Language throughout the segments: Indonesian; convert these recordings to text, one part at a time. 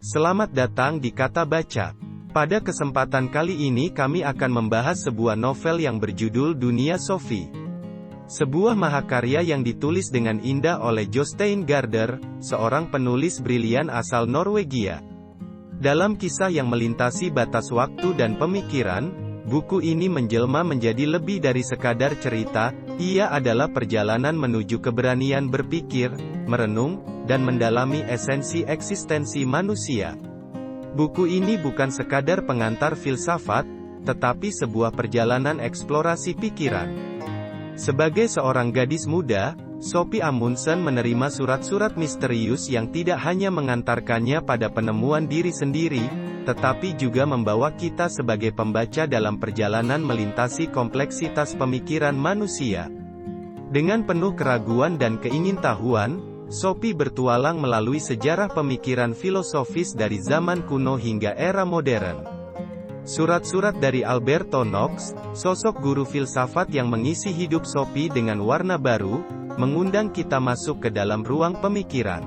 Selamat datang di Kata Baca. Pada kesempatan kali ini kami akan membahas sebuah novel yang berjudul Dunia Sophie. Sebuah mahakarya yang ditulis dengan indah oleh Jostein Gaarder, seorang penulis brilian asal Norwegia. Dalam kisah yang melintasi batas waktu dan pemikiran, buku ini menjelma menjadi lebih dari sekadar cerita. Ia adalah perjalanan menuju keberanian berpikir, merenung, dan mendalami esensi eksistensi manusia. Buku ini bukan sekadar pengantar filsafat, tetapi sebuah perjalanan eksplorasi pikiran. Sebagai seorang gadis muda, Sophie Amundsen menerima surat-surat misterius yang tidak hanya mengantarkannya pada penemuan diri sendiri, tetapi juga membawa kita sebagai pembaca dalam perjalanan melintasi kompleksitas pemikiran manusia. Dengan penuh keraguan dan keingintahuan, Sophie bertualang melalui sejarah pemikiran filosofis dari zaman kuno hingga era modern. Surat-surat dari Alberto Knox, sosok guru filsafat yang mengisi hidup Sophie dengan warna baru, mengundang kita masuk ke dalam ruang pemikiran.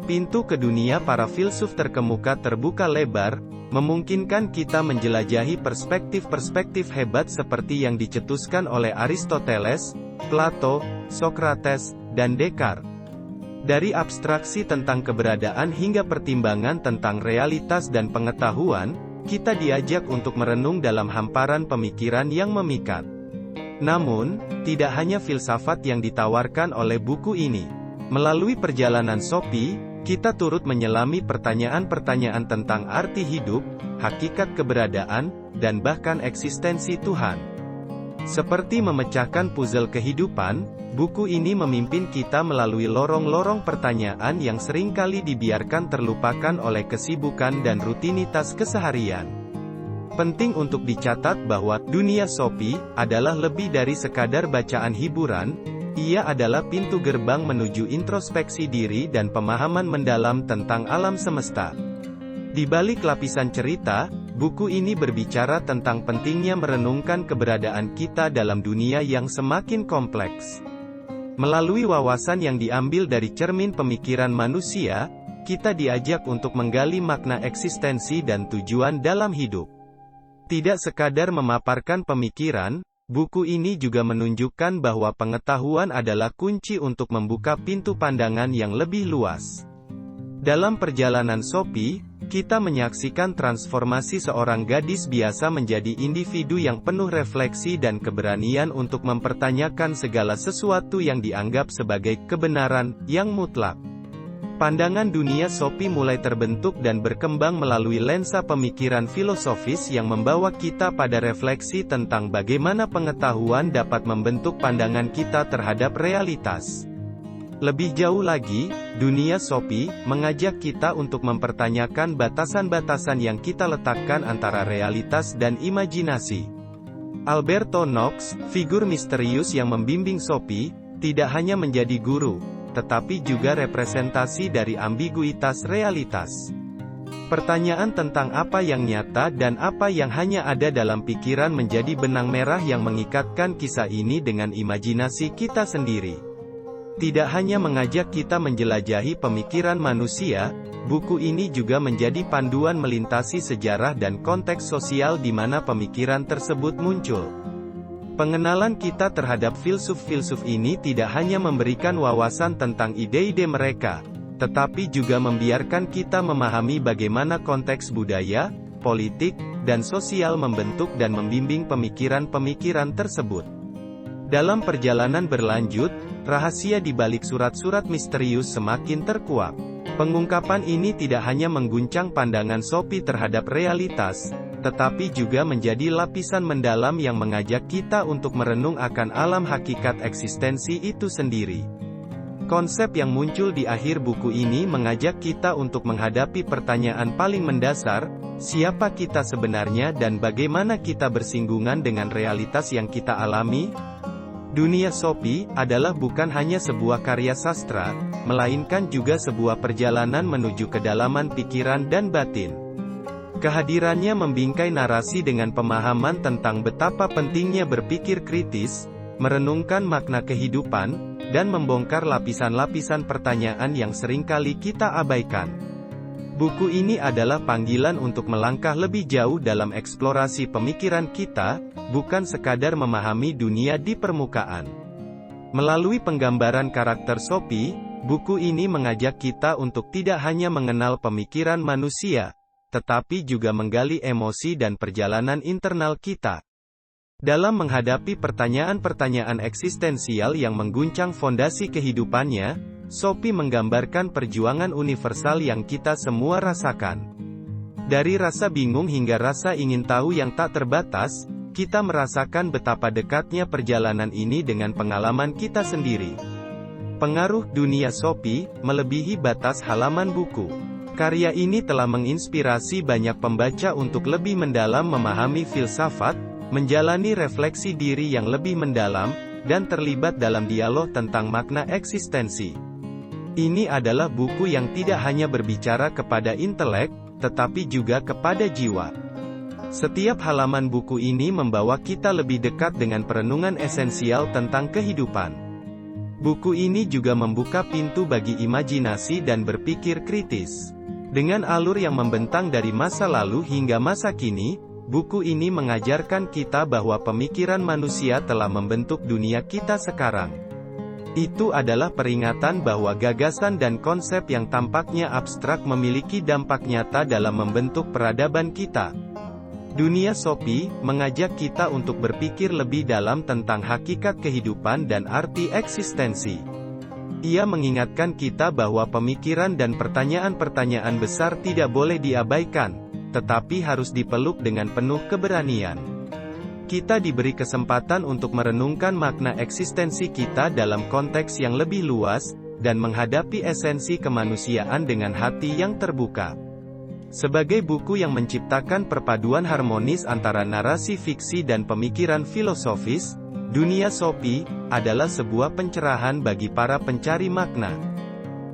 Pintu ke dunia para filsuf terkemuka terbuka lebar, memungkinkan kita menjelajahi perspektif-perspektif hebat seperti yang dicetuskan oleh Aristoteles, Plato, Socrates, dan Descartes. Dari abstraksi tentang keberadaan hingga pertimbangan tentang realitas dan pengetahuan, kita diajak untuk merenung dalam hamparan pemikiran yang memikat. Namun, tidak hanya filsafat yang ditawarkan oleh buku ini. Melalui perjalanan Sophie, kita turut menyelami pertanyaan-pertanyaan tentang arti hidup, hakikat keberadaan, dan bahkan eksistensi Tuhan. Seperti memecahkan puzzle kehidupan, buku ini memimpin kita melalui lorong-lorong pertanyaan yang seringkali dibiarkan terlupakan oleh kesibukan dan rutinitas keseharian. Penting untuk dicatat bahwa Dunia Sophie adalah lebih dari sekadar bacaan hiburan. Ia adalah pintu gerbang menuju introspeksi diri dan pemahaman mendalam tentang alam semesta. Di balik lapisan cerita, buku ini berbicara tentang pentingnya merenungkan keberadaan kita dalam dunia yang semakin kompleks. Melalui wawasan yang diambil dari cermin pemikiran manusia, kita diajak untuk menggali makna eksistensi dan tujuan dalam hidup. Tidak sekadar memaparkan pemikiran, buku ini juga menunjukkan bahwa pengetahuan adalah kunci untuk membuka pintu pandangan yang lebih luas. Dalam perjalanan Sophie, kita menyaksikan transformasi seorang gadis biasa menjadi individu yang penuh refleksi dan keberanian untuk mempertanyakan segala sesuatu yang dianggap sebagai kebenaran yang mutlak. Pandangan dunia Sophie mulai terbentuk dan berkembang melalui lensa pemikiran filosofis yang membawa kita pada refleksi tentang bagaimana pengetahuan dapat membentuk pandangan kita terhadap realitas. Lebih jauh lagi, Dunia Sophie mengajak kita untuk mempertanyakan batasan-batasan yang kita letakkan antara realitas dan imajinasi. Alberto Knox, figur misterius yang membimbing Sophie, tidak hanya menjadi guru, tetapi juga representasi dari ambiguitas realitas. Pertanyaan tentang apa yang nyata dan apa yang hanya ada dalam pikiran menjadi benang merah yang mengikatkan kisah ini dengan imajinasi kita sendiri. Tidak hanya mengajak kita menjelajahi pemikiran manusia, buku ini juga menjadi panduan melintasi sejarah dan konteks sosial di mana pemikiran tersebut muncul. Pengenalan kita terhadap filsuf-filsuf ini tidak hanya memberikan wawasan tentang ide-ide mereka, tetapi juga membiarkan kita memahami bagaimana konteks budaya, politik, dan sosial membentuk dan membimbing pemikiran-pemikiran tersebut. Dalam perjalanan berlanjut, rahasia di balik surat-surat misterius semakin terkuak. Pengungkapan ini tidak hanya mengguncang pandangan Sophie terhadap realitas, tetapi juga menjadi lapisan mendalam yang mengajak kita untuk merenung akan alam hakikat eksistensi itu sendiri. Konsep yang muncul di akhir buku ini mengajak kita untuk menghadapi pertanyaan paling mendasar, siapa kita sebenarnya dan bagaimana kita bersinggungan dengan realitas yang kita alami? Dunia Sophie adalah bukan hanya sebuah karya sastra, melainkan juga sebuah perjalanan menuju kedalaman pikiran dan batin. Kehadirannya membingkai narasi dengan pemahaman tentang betapa pentingnya berpikir kritis, merenungkan makna kehidupan, dan membongkar lapisan-lapisan pertanyaan yang seringkali kita abaikan. Buku ini adalah panggilan untuk melangkah lebih jauh dalam eksplorasi pemikiran kita, bukan sekadar memahami dunia di permukaan. Melalui penggambaran karakter Sophie, buku ini mengajak kita untuk tidak hanya mengenal pemikiran manusia, tetapi juga menggali emosi dan perjalanan internal kita. Dalam menghadapi pertanyaan-pertanyaan eksistensial yang mengguncang fondasi kehidupannya, Sophie menggambarkan perjuangan universal yang kita semua rasakan. Dari rasa bingung hingga rasa ingin tahu yang tak terbatas, kita merasakan betapa dekatnya perjalanan ini dengan pengalaman kita sendiri. Pengaruh dunia Sophie melebihi batas halaman buku. Karya ini telah menginspirasi banyak pembaca untuk lebih mendalam memahami filsafat, menjalani refleksi diri yang lebih mendalam, dan terlibat dalam dialog tentang makna eksistensi. Ini adalah buku yang tidak hanya berbicara kepada intelek, tetapi juga kepada jiwa. Setiap halaman buku ini membawa kita lebih dekat dengan perenungan esensial tentang kehidupan. Buku ini juga membuka pintu bagi imajinasi dan berpikir kritis. Dengan alur yang membentang dari masa lalu hingga masa kini, buku ini mengajarkan kita bahwa pemikiran manusia telah membentuk dunia kita sekarang. Itu adalah peringatan bahwa gagasan dan konsep yang tampaknya abstrak memiliki dampak nyata dalam membentuk peradaban kita. Dunia Sophie mengajak kita untuk berpikir lebih dalam tentang hakikat kehidupan dan arti eksistensi. Ia mengingatkan kita bahwa pemikiran dan pertanyaan-pertanyaan besar tidak boleh diabaikan, tetapi harus dipeluk dengan penuh keberanian. Kita diberi kesempatan untuk merenungkan makna eksistensi kita dalam konteks yang lebih luas, dan menghadapi esensi kemanusiaan dengan hati yang terbuka. Sebagai buku yang menciptakan perpaduan harmonis antara narasi fiksi dan pemikiran filosofis, Dunia Sophie adalah sebuah pencerahan bagi para pencari makna.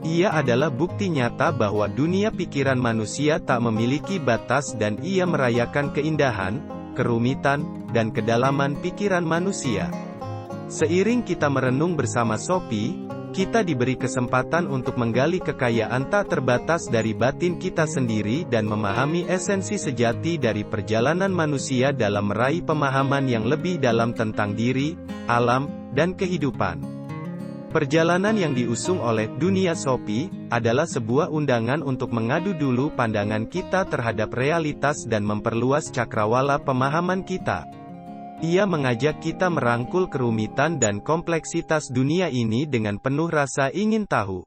Ia adalah bukti nyata bahwa dunia pikiran manusia tak memiliki batas dan ia merayakan keindahan, kerumitan, dan kedalaman pikiran manusia. Seiring kita merenung bersama Sophie, kita diberi kesempatan untuk menggali kekayaan tak terbatas dari batin kita sendiri dan memahami esensi sejati dari perjalanan manusia dalam meraih pemahaman yang lebih dalam tentang diri, alam, dan kehidupan. Perjalanan yang diusung oleh Dunia Sophie adalah sebuah undangan untuk mengadu dulu pandangan kita terhadap realitas dan memperluas cakrawala pemahaman kita. Ia mengajak kita merangkul kerumitan dan kompleksitas dunia ini dengan penuh rasa ingin tahu.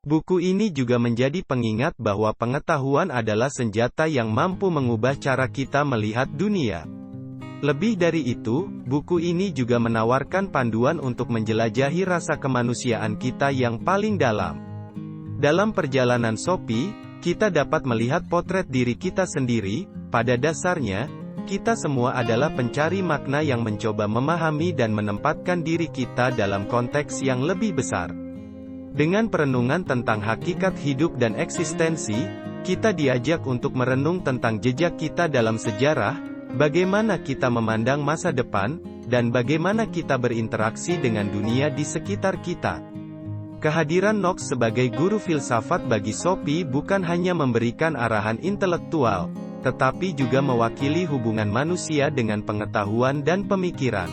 Buku ini juga menjadi pengingat bahwa pengetahuan adalah senjata yang mampu mengubah cara kita melihat dunia. Lebih dari itu, buku ini juga menawarkan panduan untuk menjelajahi rasa kemanusiaan kita yang paling dalam. Dalam perjalanan Sophie, kita dapat melihat potret diri kita sendiri. Pada dasarnya, kita semua adalah pencari makna yang mencoba memahami dan menempatkan diri kita dalam konteks yang lebih besar. Dengan perenungan tentang hakikat hidup dan eksistensi, kita diajak untuk merenung tentang jejak kita dalam sejarah, bagaimana kita memandang masa depan, dan bagaimana kita berinteraksi dengan dunia di sekitar kita. Kehadiran Knox sebagai guru filsafat bagi Sophie bukan hanya memberikan arahan intelektual, tetapi juga mewakili hubungan manusia dengan pengetahuan dan pemikiran.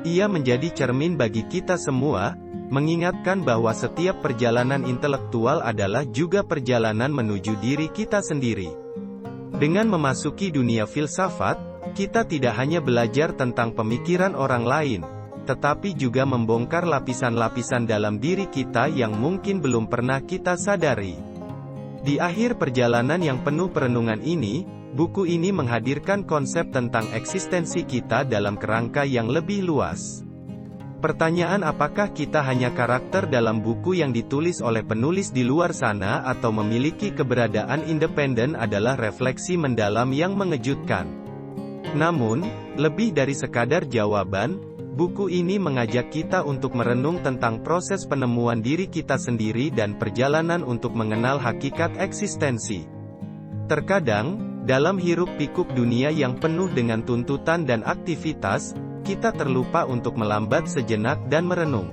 Ia menjadi cermin bagi kita semua, mengingatkan bahwa setiap perjalanan intelektual adalah juga perjalanan menuju diri kita sendiri. Dengan memasuki dunia filsafat, kita tidak hanya belajar tentang pemikiran orang lain, tetapi juga membongkar lapisan-lapisan dalam diri kita yang mungkin belum pernah kita sadari. Di akhir perjalanan yang penuh perenungan ini, buku ini menghadirkan konsep tentang eksistensi kita dalam kerangka yang lebih luas. Pertanyaan apakah kita hanya karakter dalam buku yang ditulis oleh penulis di luar sana atau memiliki keberadaan independen adalah refleksi mendalam yang mengejutkan. Namun, lebih dari sekadar jawaban, buku ini mengajak kita untuk merenung tentang proses penemuan diri kita sendiri dan perjalanan untuk mengenal hakikat eksistensi. Terkadang, dalam hiruk-pikuk dunia yang penuh dengan tuntutan dan aktivitas, kita terlupa untuk melambat sejenak dan merenung.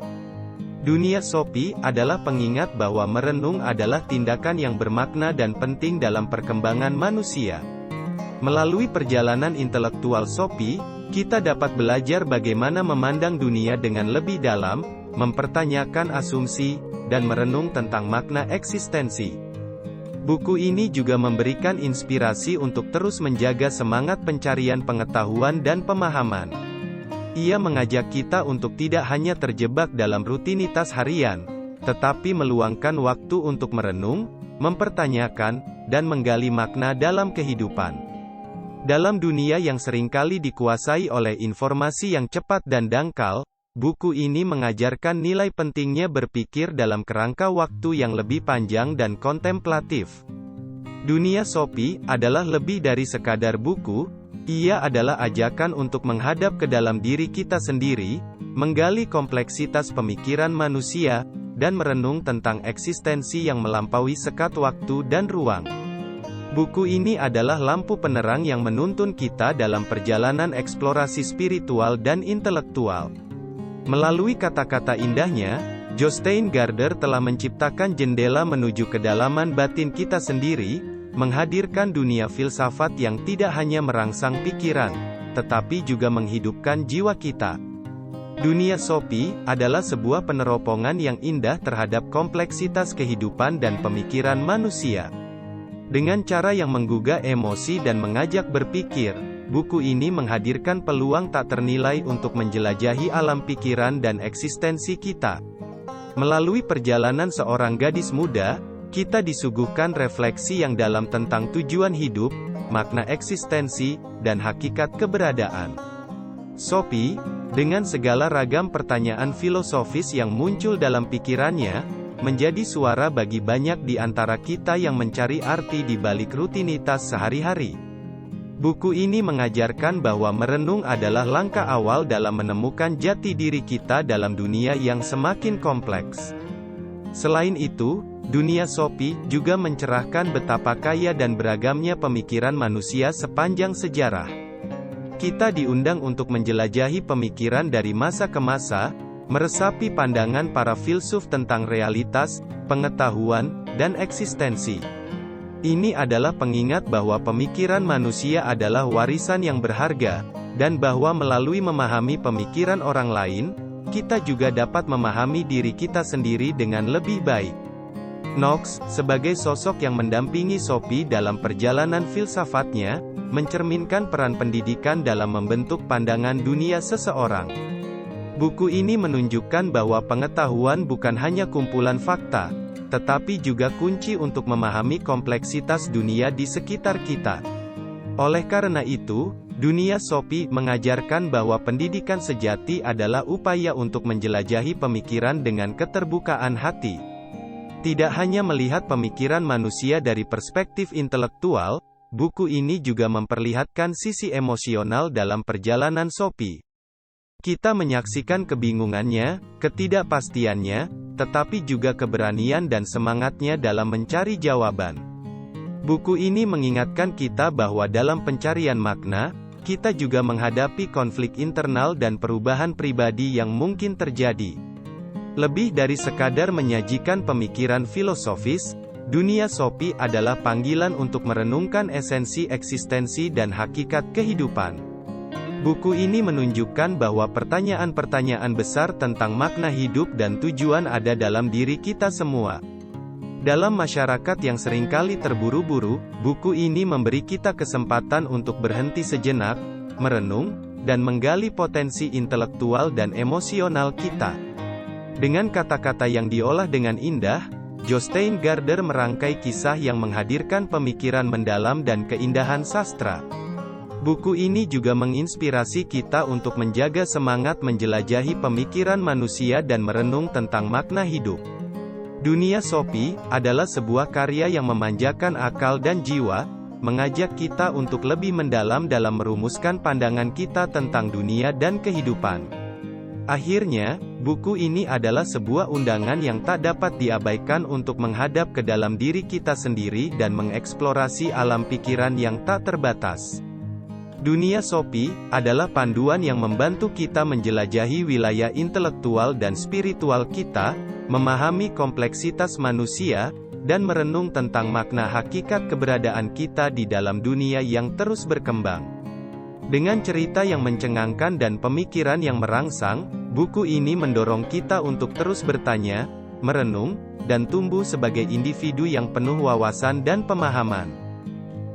Dunia Sopi adalah pengingat bahwa merenung adalah tindakan yang bermakna dan penting dalam perkembangan manusia. Melalui perjalanan intelektual Sopi, kita dapat belajar bagaimana memandang dunia dengan lebih dalam, mempertanyakan asumsi, dan merenung tentang makna eksistensi. Buku ini juga memberikan inspirasi untuk terus menjaga semangat pencarian pengetahuan dan pemahaman. Ia mengajak kita untuk tidak hanya terjebak dalam rutinitas harian, tetapi meluangkan waktu untuk merenung, mempertanyakan, dan menggali makna dalam kehidupan. Dalam dunia yang seringkali dikuasai oleh informasi yang cepat dan dangkal, buku ini mengajarkan nilai pentingnya berpikir dalam kerangka waktu yang lebih panjang dan kontemplatif. Dunia Sopi adalah lebih dari sekadar buku, ia adalah ajakan untuk menghadap ke dalam diri kita sendiri, menggali kompleksitas pemikiran manusia, dan merenung tentang eksistensi yang melampaui sekat waktu dan ruang. Buku ini adalah lampu penerang yang menuntun kita dalam perjalanan eksplorasi spiritual dan intelektual. Melalui kata-kata indahnya, Jostein Gaarder telah menciptakan jendela menuju kedalaman batin kita sendiri, menghadirkan dunia filsafat yang tidak hanya merangsang pikiran, tetapi juga menghidupkan jiwa kita. Dunia Sopi adalah sebuah peneropongan yang indah terhadap kompleksitas kehidupan dan pemikiran manusia. Dengan cara yang menggugah emosi dan mengajak berpikir, buku ini menghadirkan peluang tak ternilai untuk menjelajahi alam pikiran dan eksistensi kita. Melalui perjalanan seorang gadis muda, kita disuguhkan refleksi yang dalam tentang tujuan hidup, makna eksistensi, dan hakikat keberadaan. Sopi, dengan segala ragam pertanyaan filosofis yang muncul dalam pikirannya, menjadi suara bagi banyak di antara kita yang mencari arti di balik rutinitas sehari-hari. Buku ini mengajarkan bahwa merenung adalah langkah awal dalam menemukan jati diri kita dalam dunia yang semakin kompleks. Selain itu, dunia Sopi juga mencerahkan betapa kaya dan beragamnya pemikiran manusia sepanjang sejarah. Kita diundang untuk menjelajahi pemikiran dari masa ke masa, meresapi pandangan para filsuf tentang realitas, pengetahuan, dan eksistensi. Ini adalah pengingat bahwa pemikiran manusia adalah warisan yang berharga, dan bahwa melalui memahami pemikiran orang lain, kita juga dapat memahami diri kita sendiri dengan lebih baik. Knox, sebagai sosok yang mendampingi Sopi dalam perjalanan filsafatnya, mencerminkan peran pendidikan dalam membentuk pandangan dunia seseorang. Buku ini menunjukkan bahwa pengetahuan bukan hanya kumpulan fakta, tetapi juga kunci untuk memahami kompleksitas dunia di sekitar kita. Oleh karena itu, dunia Sopi mengajarkan bahwa pendidikan sejati adalah upaya untuk menjelajahi pemikiran dengan keterbukaan hati. Tidak hanya melihat pemikiran manusia dari perspektif intelektual, buku ini juga memperlihatkan sisi emosional dalam perjalanan Sopi. Kita menyaksikan kebingungannya, ketidakpastiannya, tetapi juga keberanian dan semangatnya dalam mencari jawaban. Buku ini mengingatkan kita bahwa dalam pencarian makna, kita juga menghadapi konflik internal dan perubahan pribadi yang mungkin terjadi. Lebih dari sekadar menyajikan pemikiran filosofis, dunia Sopi adalah panggilan untuk merenungkan esensi eksistensi dan hakikat kehidupan. Buku ini menunjukkan bahwa pertanyaan-pertanyaan besar tentang makna hidup dan tujuan ada dalam diri kita semua. Dalam masyarakat yang seringkali terburu-buru, buku ini memberi kita kesempatan untuk berhenti sejenak, merenung, dan menggali potensi intelektual dan emosional kita. Dengan kata-kata yang diolah dengan indah, Jostein Gaarder merangkai kisah yang menghadirkan pemikiran mendalam dan keindahan sastra. Buku ini juga menginspirasi kita untuk menjaga semangat menjelajahi pemikiran manusia dan merenung tentang makna hidup. Dunia Sopi adalah sebuah karya yang memanjakan akal dan jiwa, mengajak kita untuk lebih mendalam dalam merumuskan pandangan kita tentang dunia dan kehidupan. Akhirnya, buku ini adalah sebuah undangan yang tak dapat diabaikan untuk menghadap ke dalam diri kita sendiri dan mengeksplorasi alam pikiran yang tak terbatas. Dunia Sofi adalah panduan yang membantu kita menjelajahi wilayah intelektual dan spiritual kita, memahami kompleksitas manusia, dan merenung tentang makna hakikat keberadaan kita di dalam dunia yang terus berkembang. Dengan cerita yang mencengangkan dan pemikiran yang merangsang, buku ini mendorong kita untuk terus bertanya, merenung, dan tumbuh sebagai individu yang penuh wawasan dan pemahaman.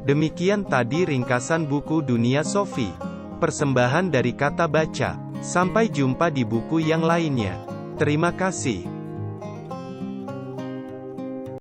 Demikian tadi ringkasan buku Dunia Sofi. Persembahan dari Kata Baca. Sampai jumpa di buku yang lainnya. Terima kasih.